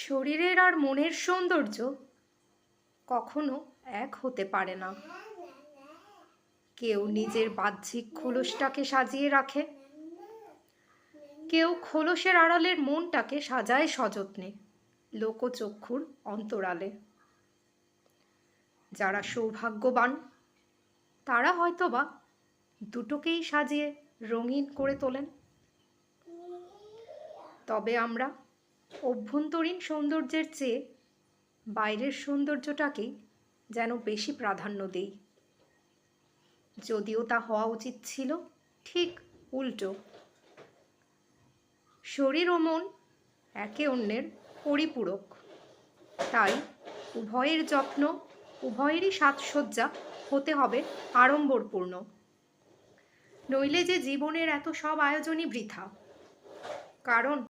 শরীরের আর মনের সৌন্দর্য কখনো এক হতে পারে না। কেউ নিজের বাহ্যিক খোলসটাকে সাজিয়ে রাখে, কেউ খোলসের আড়ালের মনটাকে সাজায় সযত্নে লোকচক্ষুর অন্তরালে। যারা সৌভাগ্যবান তারা হয়তোবা দুটোকেই সাজিয়ে রঙিন করে তোলেন। তবে আমরা অভ্যন্তরীণ সৌন্দর্যের চেয়ে বাইরের সৌন্দর্যটাকেই যেন বেশি প্রাধান্য দিই, যদিও তা হওয়া উচিত ছিল ঠিক উল্টো। শরীর ও মন একে অন্যের পরিপূরক, তাই উভয়ের যত্ন, উভয়েরই সাজসজ্জা হতে হবে আড়ম্বরপূর্ণ, নইলে যে জীবনের এত সব আয়োজনই বৃথা। কারণ